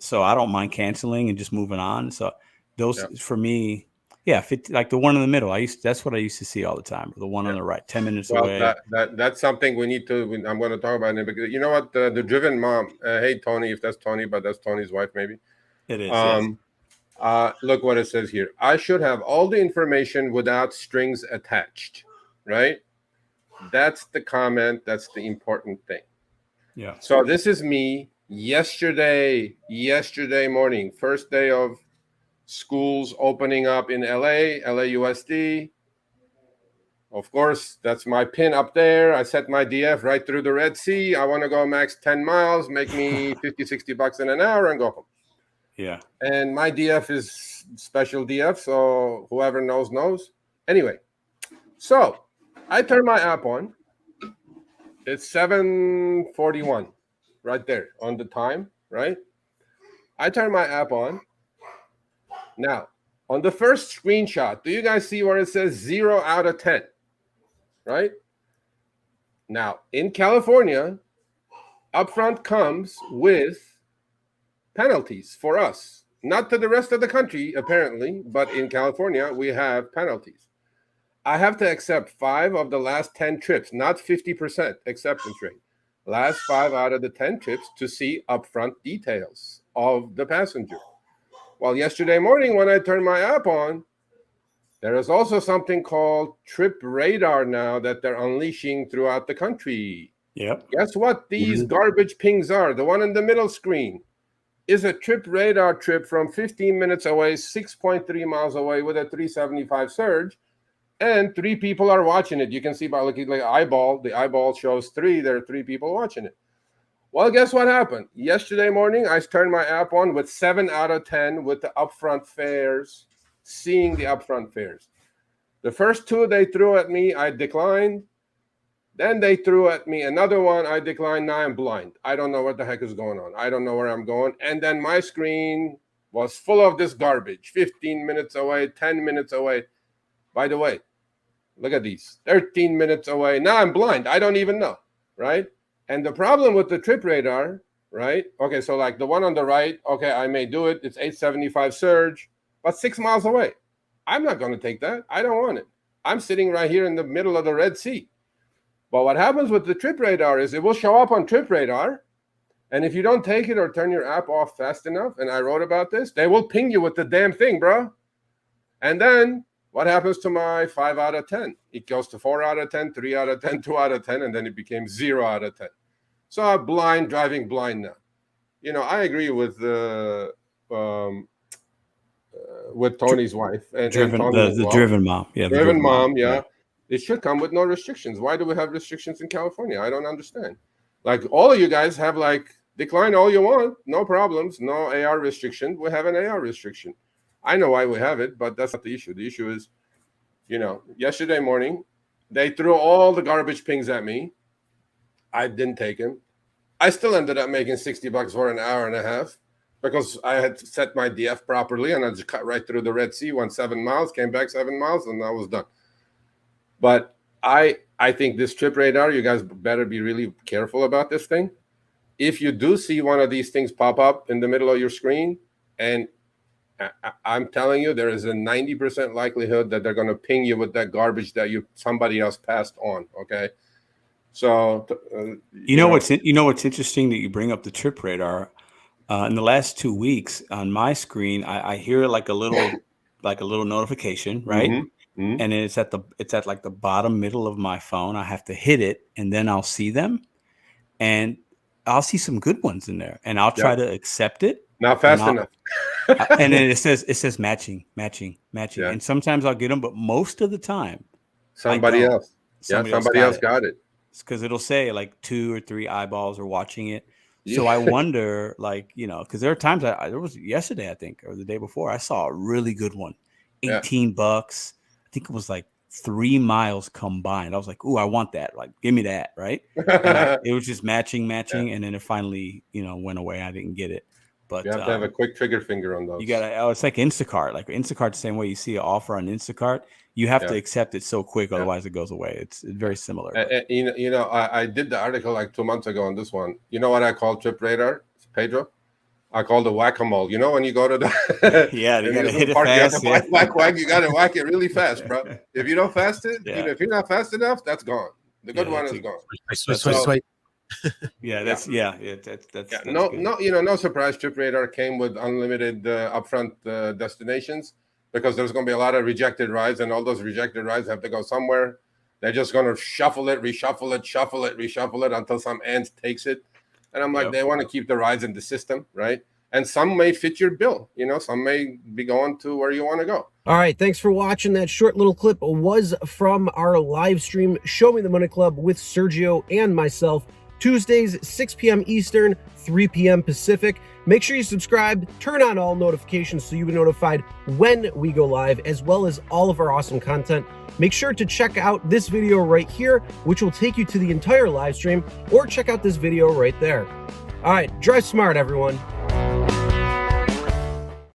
So I don't mind canceling and just moving on. So those Yeah. for me, yeah, like the one in the middle. That's what I used to see all the time. The one on the right, 10 minutes Well, away. that's something we need to. I'm going to talk about it because you know what, the driven mom. Hey Tony, if that's Tony, but that's Tony's wife, maybe. It is, yes. Look what it says here. I should have all the information without strings attached, right? That's the comment. That's the important thing. Yeah. So this is me yesterday morning, first day of schools opening up in LAUSD. Of course, that's my pin up there. I set my DF right through the Red Sea. I want to go max 10 miles, make me 50, 60 bucks in an hour and go home. Yeah. And my DF is special DF, so whoever knows. Anyway, so I turn my app on. It's 7:41 right there on the time, right? I turn my app on. Now, on the first screenshot, do you guys see where it says 0 out of 10? Right? Now, in California, Upfront comes with penalties for us. Not to the rest of the country, apparently, but in California, we have penalties. I have to accept 5 of the last 10 trips, not 50% acceptance rate. Last 5 out of the 10 trips to see upfront details of the passenger. Well, yesterday morning when I turned my app on, there is also something called Trip Radar now that they're unleashing throughout the country. Yep. Guess what these garbage pings are? The one in the middle screen is a Trip Radar trip from 15 minutes away, 6.3 miles away with a 375 surge, and 3 people are watching it. You can see by looking like eyeball. The eyeball shows 3. There are 3 people watching it. Well, guess what happened? Yesterday morning, I turned my app on with 7 out of 10 with the Upfront Fares, seeing the Upfront Fares. The first 2 they threw at me, I declined. Then they threw at me another one, I declined. Now I'm blind. I don't know what the heck is going on. I don't know where I'm going. And then my screen was full of this garbage, 15 minutes away, 10 minutes away. By the way, look at these, 13 minutes away. Now I'm blind. I don't even know, right? And the problem with the Trip Radar, right? Okay, so like the one on the right, okay, I may do it. It's 875 surge, but 6 miles away. I'm not going to take that. I don't want it. I'm sitting right here in the middle of the Red Sea. But what happens with the Trip Radar is it will show up on Trip Radar. And if you don't take it or turn your app off fast enough, and I wrote about this, they will ping you with the damn thing, bro. And then what happens to my 5 out of 10? It goes to 4 out of 10, 3 out of 10, 2 out of 10, and then it became 0 out of 10. So I'm blind, driving blind now. You know, I agree with Tony's wife and the driven mom. Yeah, the driven mom. Yeah. Right. It should come with no restrictions. Why do we have restrictions in California? I don't understand. Like all of you guys have like decline all you want, no problems, no AR restriction. We have an AR restriction. I know why we have it, but that's not the issue. The issue is, you know, yesterday morning, they threw all the garbage pings at me. I didn't take them. I still ended up making 60 bucks for an hour and a half because I had set my DF properly and I just cut right through the Red Sea, went 7 miles, came back 7 miles, and I was done. But I think this Trip Radar, you guys better be really careful about this thing. If you do see one of these things pop up in the middle of your screen, and I'm telling you, there is a 90% likelihood that they're going to ping you with that garbage that somebody else passed on. Okay, so you know what's interesting that you bring up the Trip Radar. In the last 2 weeks, on my screen, I hear like a little notification, right? Mm-hmm. Mm-hmm. And it's at like the bottom middle of my phone. I have to hit it, and then I'll see them, and I'll see some good ones in there, and I'll try to accept it. Not fast enough. And then it says matching, Yeah. and sometimes I'll get them, but most of the time, somebody else got it. It's because it'll say like 2 or 3 eyeballs are watching it. So I wonder, like, you know, because there are times there was yesterday, I think, or the day before, I saw a really good one, $18. I think it was like 3 miles combined. I was like, ooh, I want that. Like, give me that, right? And it was just matching, and then it finally, you know, went away. I didn't get it. But you have to have a quick trigger finger on those. You gotta. It's like Instacart. Like Instacart, the same way you see an offer on Instacart, you have to accept it so quick, otherwise it goes away. It's very similar. You know, I did the article like 2 months ago on this one. You know what I call Trip Radar, Pedro? I call the whack-a-mole. You know, when you go to the yeah, you gotta hit it fast. You gotta whack it really fast, bro. If you don't fast it, if you're not fast enough, that's gone. The good one is gone. Swipe. That's no, good. no surprise. Trip Radar came with unlimited upfront destinations, because there's going to be a lot of rejected rides, and all those rejected rides have to go somewhere. They're just going to shuffle it, reshuffle it until some ant takes it. And I'm like, they want to keep the rides in the system, right? And some may fit your bill. You know, some may be going to where you want to go. All right, thanks for watching. That short little clip was from our live stream, Show Me the Money Club with Sergio and myself, Tuesdays, 6 p.m. Eastern, 3 p.m. Pacific. Make sure you subscribe, turn on all notifications so you'll be notified when we go live, as well as all of our awesome content. Make sure to check out this video right here, which will take you to the entire live stream, or check out this video right there. All right, drive smart, everyone.